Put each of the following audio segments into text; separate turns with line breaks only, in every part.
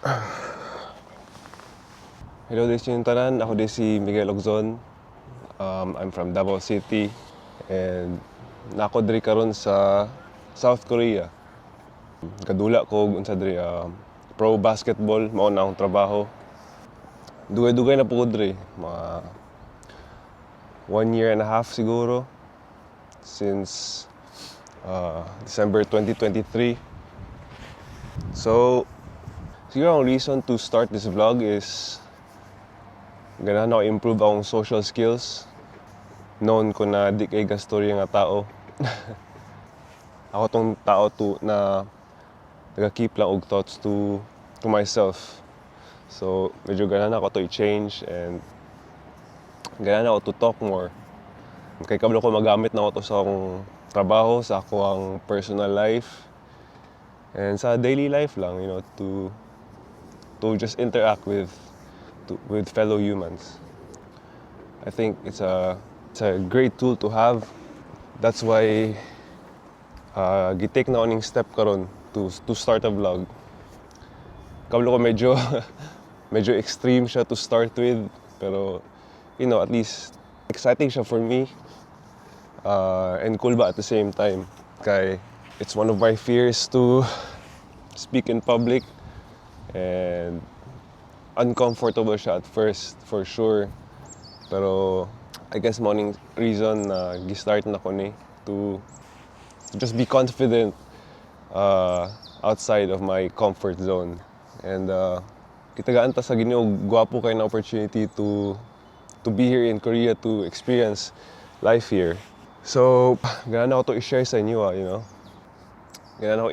Hello din sa inyong tanan. Ako din si Miguel Ogzon. I'm from Davao City and nako diri karon sa South Korea. Kadula ko unsa diri pro basketball mao na akong trabaho. Dugay-dugay na pugod diri, mga 1 year and a half siguro since December 2023. So, siguro ang reason to start this vlog is ganahan ako improve akong social skills. Known ko na di kay gastorya nga tao. Ako tong tao na nag-keep lang og thoughts to myself. So, medyo ganahan ako to i-change and ganahan ako to talk more. Kay kabalo ko magamit na ako to sa akong trabaho, sa ako ang personal life, and sa daily life lang, to just interact with fellow humans. I think it's a great tool to have. That's why gitake na ako ning step karon to start a vlog. Kabalo ko medyo medyo extreme siya to start with, pero at least exciting siya for me and cool ba at the same time. Kay it's one of my fears to speak in public and uncomfortable siya at first, for sure. Pero I guess morning reason na gi-start na ko ni to just be confident outside of my comfort zone. And kitagaan ta sa Ginoo, gwapo kay na opportunity to be here in Korea, to experience life here. So, ganahan ako to i-share sa inyo, Ganahan ako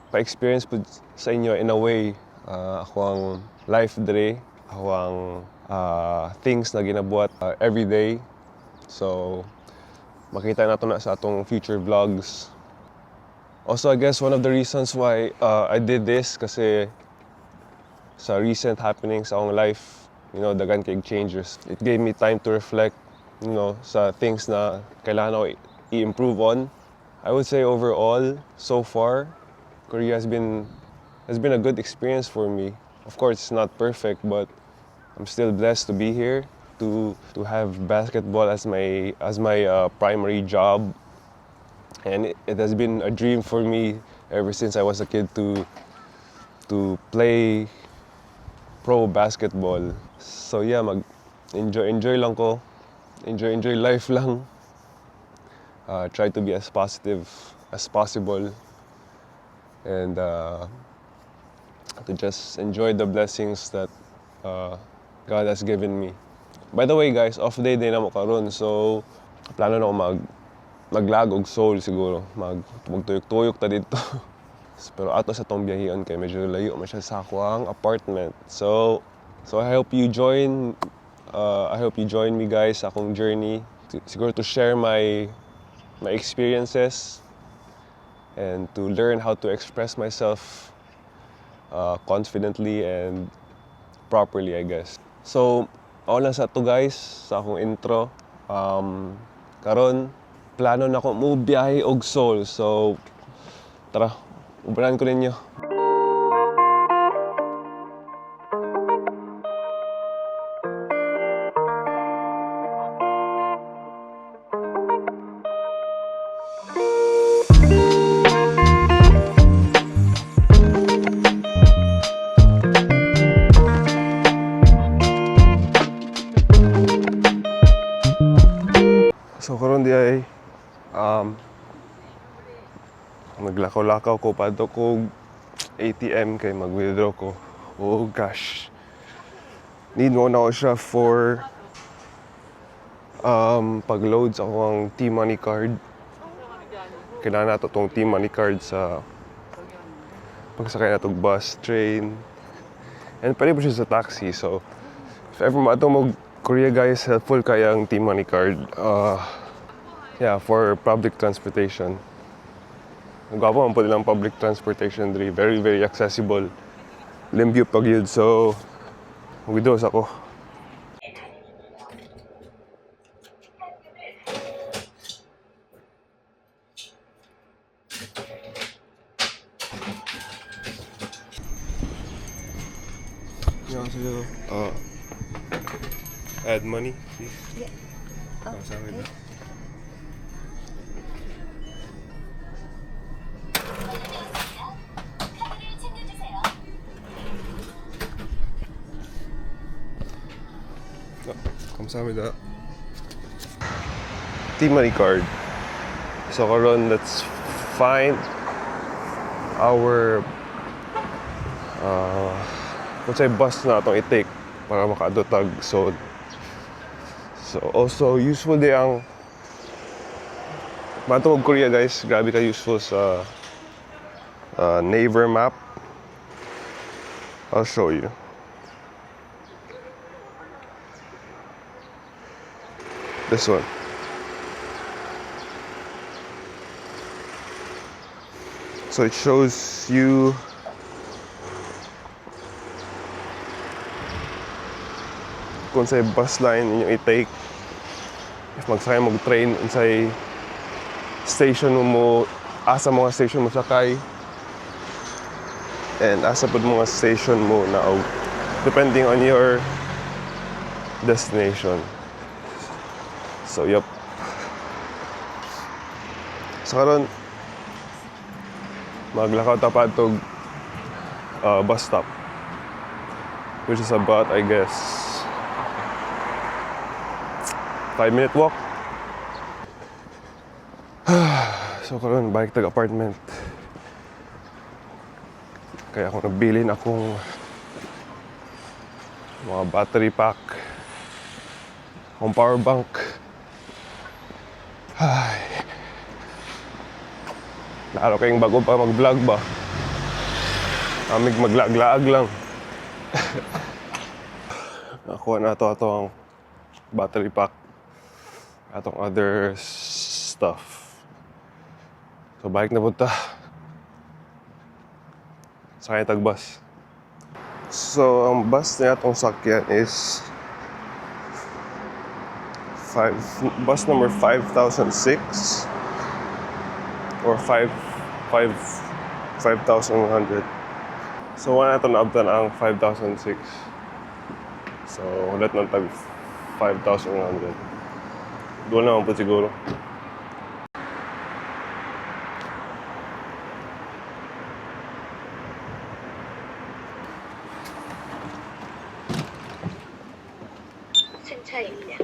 pa-experience po sa inyo in a way ako ang life dire, ako ang things na ginabuhat every day. So, makita nato na sa atong future vlogs. Also, I guess one of the reasons why I did this kasi sa recent happenings sa akong life, dagan kay changes. It gave me time to reflect, sa things na kailangan ako i-improve on. I would say overall, so far, Korea has been a good experience for me. Of course, it's not perfect, but I'm still blessed to be here, to have basketball as my primary job. And it has been a dream for me ever since I was a kid to play pro basketball. So yeah, enjoy lang ko. Enjoy life lang. Try to be as positive as possible. And to just enjoy the blessings that God has given me. By the way guys, off day din ako karon. So plano na ako maglag og soul siguro. Magtuyok-tuyok ta dito. Pero ato sa tong biyahion kay medyo layo man siya sa akong apartment. So I hope you join me guys sa akong journey. Siguro to share my experiences and to learn how to express myself confidently and properly, I guess. So, ako lang sa to guys, sa akong intro. Karon, plano na ko mo biyahe og Seoul. So, tara, ubanan ko ninyo. So karon di ay naglakaw-lakaw ko padto ko ATM kay mag-withdraw ko. Oh gosh. Need mo na ako siya for pag-load sa akong T-Money card. Kailangan nato tong T-Money card sa pagsakay na tong bus, train. And pwede po siya sa taxi. So if ever maato mo Korea guys, helpful kaya ang T-Money card. Yeah, for public transportation. Gwapo man po nilang public transportation diri. Very, very accessible. Limpyo pag yun. So, magwidos ako. also add money, please?
Yeah.
감사합니다. 감사합니다. T-money card. So karon, let's find our kung sa'y bus na itong i-take para makaadotag. So also useful di ang matungog Korea, guys. Grabe ka useful sa Naver map. I'll show you. This one. So it shows you kung sa'y bus line inyong i-take. If magsakay mag-train, unsay station mo, asa mga station mo sakay. And asa po mga station mo na depending on your destination. So, yup. So, karon maglakaw ta pa itong bus stop, which is about, I guess, 5-minute walk. So, karon balik tag apartment. Kaya ako nabilin akong mga battery pack, akong power bank. Ay. Lalo kayong bago pa mag-vlog ba? Amig maglaag-laag lang. Nakuha na ito ang battery pack. Atong other stuff. So balik na punta. Sakay tag bus. So ang bus na itong sakyan is bus number 5006 or 5100. So wala na ito naabtan ang 5006. So ulit nang tag 5100. Doon naman po siguro.
승차입니다.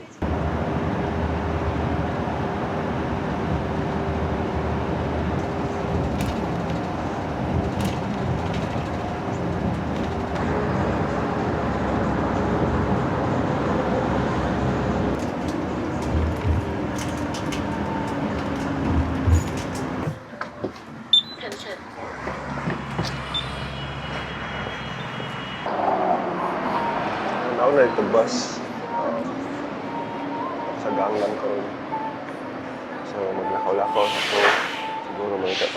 Nauna ito bus. Sa ganglan ko rin. So maglakaw-lakaw ako. Siguro makita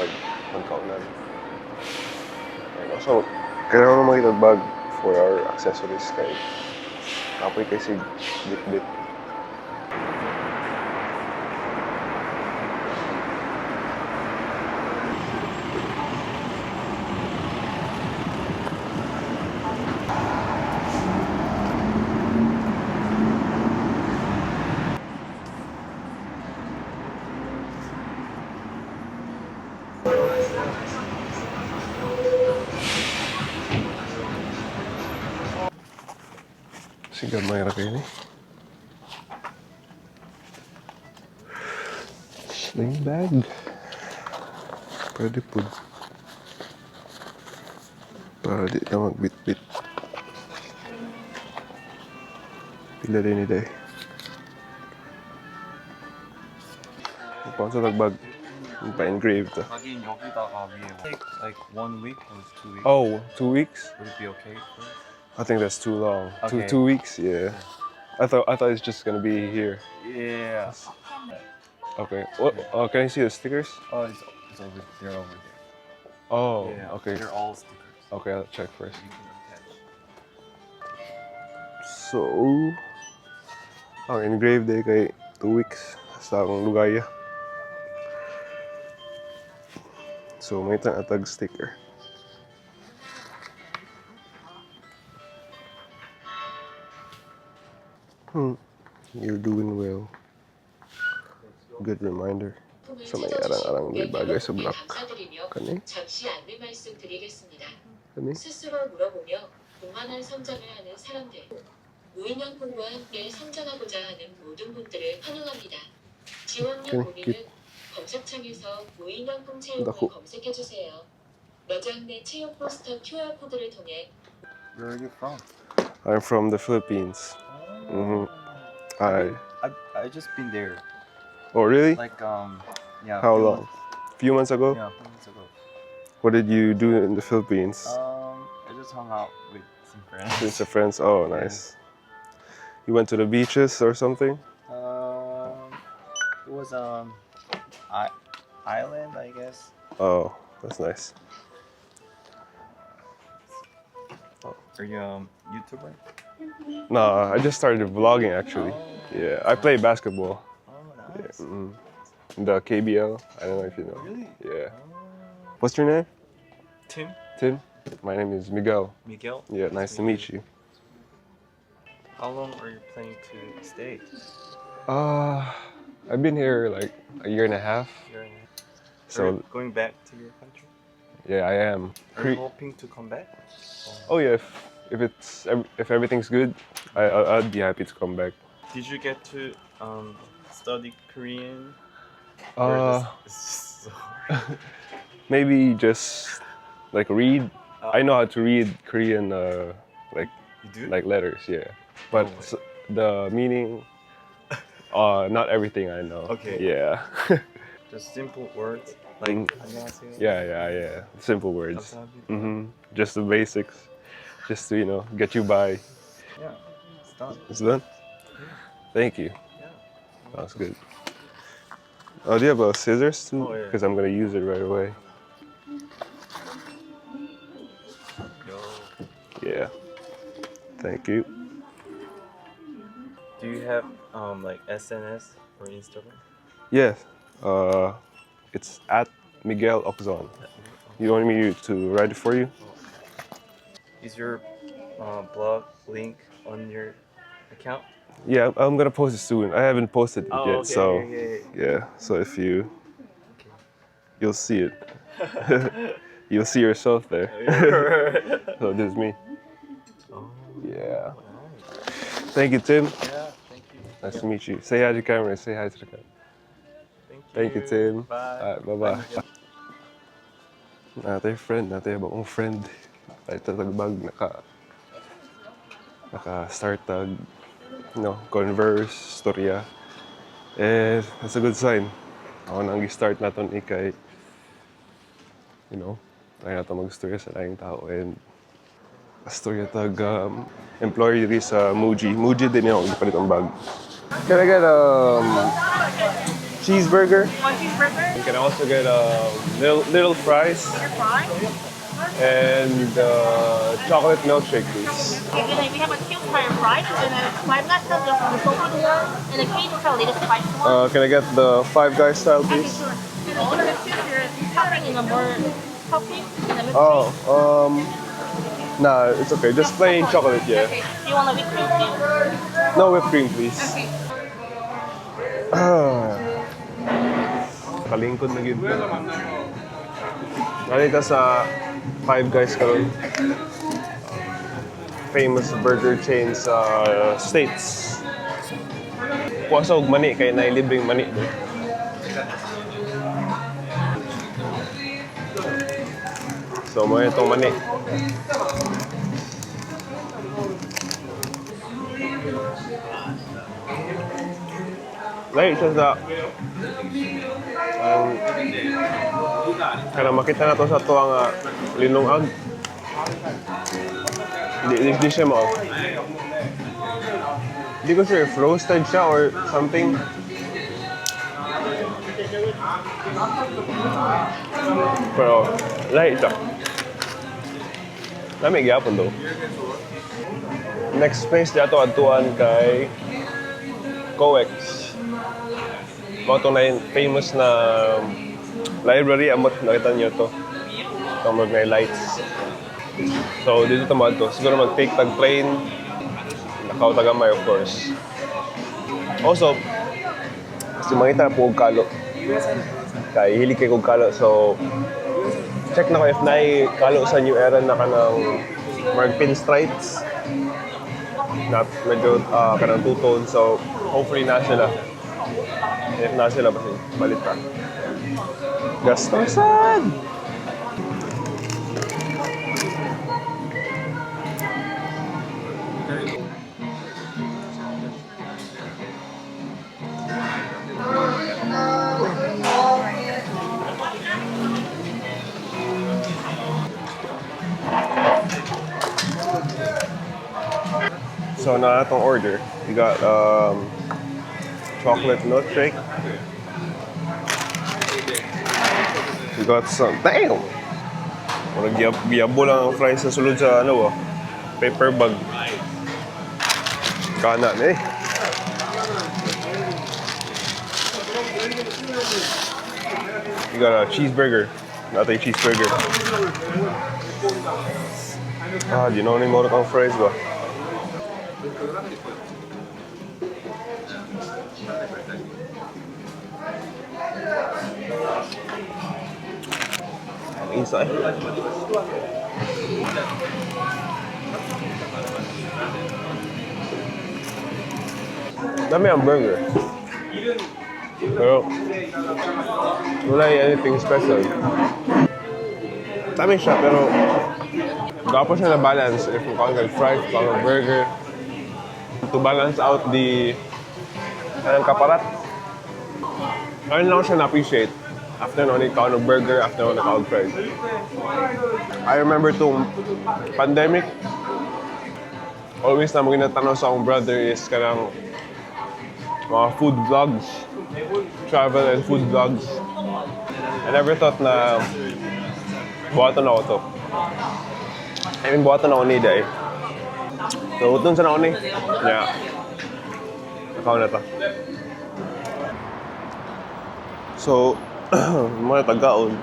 pagkaunan. And also, kailangan naman makita bag for our accessories kay kapoy kay si bit-bit. Sige, mayroon kayo ni. Sling bag. Pwede po. Para di ka magbit-bit. Pila din ni day. Paano sa tagbag? Yung pa-engrave to.
하긴 여기다가 위에 like 1 week or 2 weeks.
Oh, 2 weeks?
Would it be okay?
I think that's too long.
Okay.
Two weeks? Yeah. I thought it's just gonna be here.
Yeah.
Okay. What? Can I see the stickers?
Oh, it's over. They're over there.
Oh,
Yeah.
okay.
They're all stickers.
Okay, I'll check first.
You can attach.
So, ang engrave day kay 2 weeks sa akong lugaya. So, may atag sticker. You're doing well. Good reminder. Sa may arang-arang may bagay sa block. Kani?
잠시 안내 말씀드리겠습니다.
Kani?
스스로 물어보며 공헌한 선전을 하는 사람들, 무인형품과 함께 선전하고자 하는 모든 분들을 환영합니다. 지원료 문의는 검색창에서 무인형품 체험을
나고.
검색해주세요. 매장 내 체험 포스터 QR코드를 통해
Where are you from?
I'm from the Philippines. I.
I just been there.
Oh, really?
Like yeah.
How
few
long?
months-
Few months ago?
Yeah, few months ago.
What did you do in the Philippines?
I just hung out with some friends.
With your friends? Oh, nice. You went to the beaches or something?
It was island, I guess.
Oh, that's nice.
Are you YouTuber?
Nah, I just started vlogging actually. Yeah, I play basketball.
Oh, nice.
The KBL. I don't know if you know.
Really?
Yeah. What's your name?
Tim?
Tim. My name is Miguel.
Miguel?
Yeah, nice to meet you.
How long are you planning to stay?
I've been here like a year and a half.
Are
So
you going back to your country?
yeah, I am.
Are you hoping to come back?
Oh yeah, if everything's good, I'd be happy to come back.
Did you get to study Korean? It's so hard.
Maybe just like read. I know how to read Korean like
You do?
like letters, yeah. But the meaning, not everything I know.
Okay.
Yeah.
Just simple words like 안녕하세요.
Yeah. Simple words.
감사합니다.
Just the basics, just to get you by.
Yeah, it's done.
It's done. Thank you.
Yeah.
That's good. Oh, do you have scissors too?
Oh, yeah.
Because I'm gonna use it right away.
Yo.
Yeah. Thank you.
Do you have like SNS or Instagram?
Yes. It's at Miguel Oxon. You want me to write it for you?
Is your blog link on your account?
Yeah, I'm gonna post it soon. I haven't posted it
Oh,
yet,
okay.
so
Yeah.
So if you'll see it.
Okay.
You'll see yourself there. So this is me.
Oh,
Yeah.
nice.
Thank you, Tim.
Yeah, thank you.
Nice to meet you. Say hi to the camera. Say hi to the camera. Thank you, Tim.
Bye.
Bye-bye. Natin friend, natin bagong friend. Ay tatagbag naka-start tag, converse, storya. That's a good sign. Ako nang gi-start naton ikay, ay nato mag-storya sa laing tao and storya tag employee diri sa Muji. Muji din yung gipalit ang bag. Can I get cheeseburger?
One cheeseburger,
You can also get little fries
your fries.
and chocolate milkshake, please.
Okay, then we have a cube fire fries and a five guys style, the salted one, and a cage style latest spicy one.
Can I get the Five Guys style,
Okay,
please?
sure. And all of the chips, you're topping in a more topping in a mixed
Oh, nah, it's okay. Just plain chocolate, yeah.
Okay, do you want a whipped cream too?
No whipped cream, please.
Okay.
Kalingkod na gid. Nalita sa Five Guys karon. Famous burger chain sa States. Kuwasa og mani kay nailibring mani. So mo itong mani. Lahi siya sa kana makita na to sa tuwa nga linungag. Hindi siya mo. Hindi ko sure if roasted siya or something. Pero lahi siya. Lamig yapon do. Next place dito atuan kay Coex. Mga ito na yung famous na library, amot nakita niyo to. Itong mga lights. So dito tamad to. Siguro mag-take tag plane. Nakaw tagamay of course. Also, si mangita po og kalo. Kay hilig kay kog kalo, so check na ko if naay kalo sa new era na kanang mark pinstripes na medyo kanang two-tone, so hopefully na sila. If na sila, balit pa. Gastosan! So na atong order, we got chocolate milkshake. We got some, damn! Murag giyabo lang ang fries sa sulod sa ano paper bag. Kana na eh. We got a cheeseburger. Not a cheeseburger. Di na ni mo ang fries ba? Inside. Dami ang burger. Pero wala anything special. Dami siya, pero gapo siya na balance. If you call it fries, call it burger. To balance out the kaparat. Ayun lang siya na-appreciate. After no ni count of burger, after no ni count fries. I remember tong pandemic, always na mo ginatanong sa akong brother is kanang mga food vlogs, travel and food vlogs. I never thought na buhaton ako to. I mean, buhaton ako ni Day. So, utun sa na ako ni. Yeah. Nakaw na to. So, mga tagaon.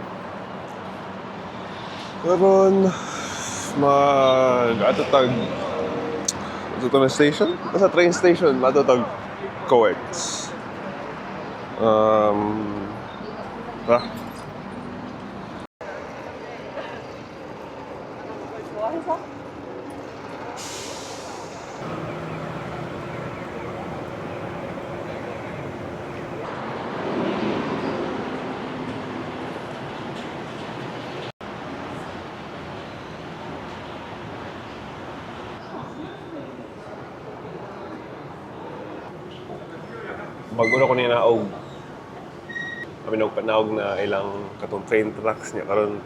Karon mag-atatag ito na station? Nasa train station, matatag Coex. Bago na ko niya naog. Kami nagpanaog na ilang katong train tracks niya karon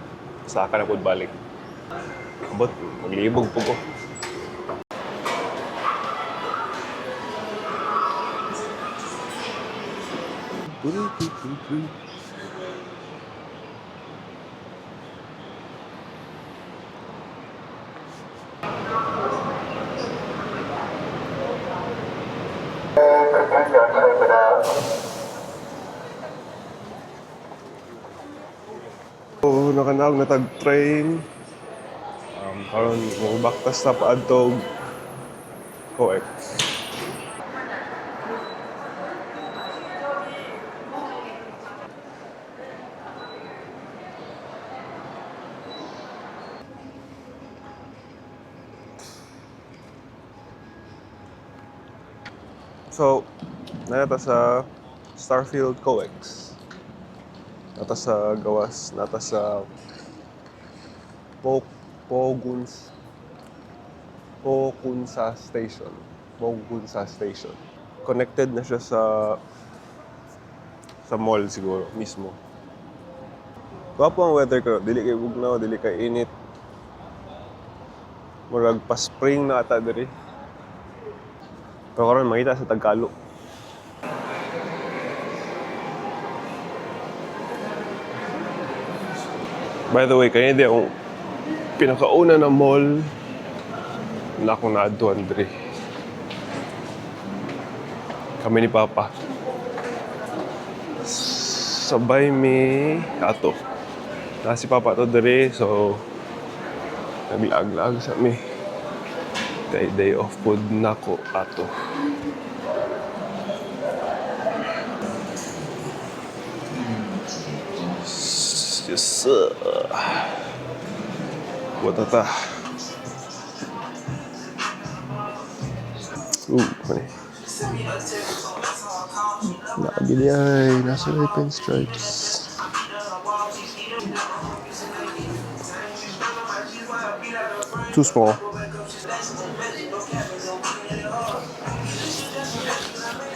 sa na pud balik. But maglibog po ko. So, nakanaog na tag-train. Karon mo baktas na paadtog Coex. So, nata sa Starfield Coex. Nata sa gawas, nata sa Pogunsa Station. Pogunsa Station. Connected na siya sa mall siguro mismo. Gwapo ang weather ko. Dili kay bugnaw, dili kay init. Murag pa spring na ata diri. Pero karon makita sa tagkalo. By the way, kaya di akong pinakauna na mall na akong naadtuan diri. Kami ni Papa. Sabay mi ato. Na si Papa to diri, so naglag-lag sa mi. Day off pod nako ato. Yes, sir. Watata. Mali. Nakabili ay nasa may pinstripes. Too small.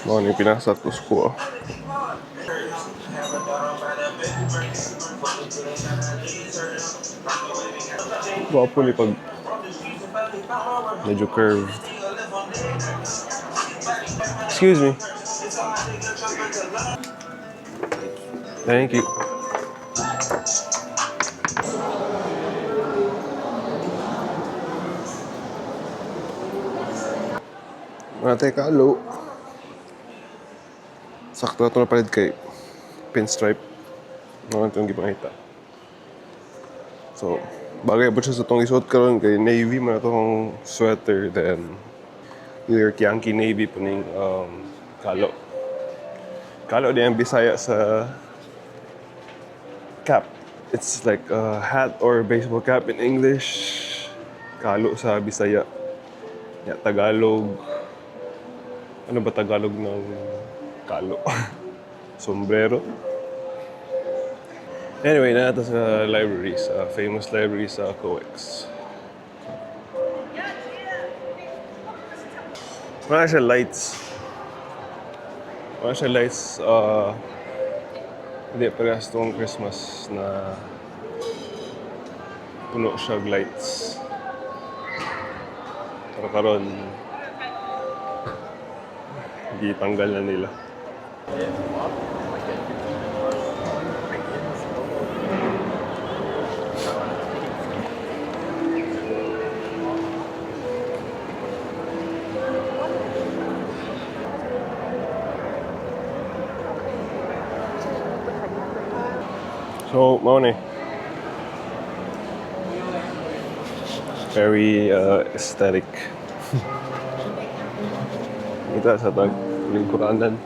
Mga ni pinasatos ko. Gwapo ni pag medyo curved. Excuse me. Thank you. Mga kalo. Sakto na ito napalit kay pinstripe. Mga itong gipangita. So, bagay po siya sa itong isuot karon kay navy man itong sweater. Then, New York Yankee Navy po ning kalo. Kalo din ang Bisaya sa cap. It's like a hat or baseball cap in English. Kalo sa Bisaya. Ya, Tagalog. Ano ba Tagalog ng kalo? Sombrero. Anyway, na ito sa library, sa famous library sa Coex. Wala siya lights. Wala siya lights. Hindi, parehas itong Christmas na puno siya lights. Pero karon, hindi tanggal na nila. So, mao ni. Very aesthetic. Kita sa tag lingkuranan.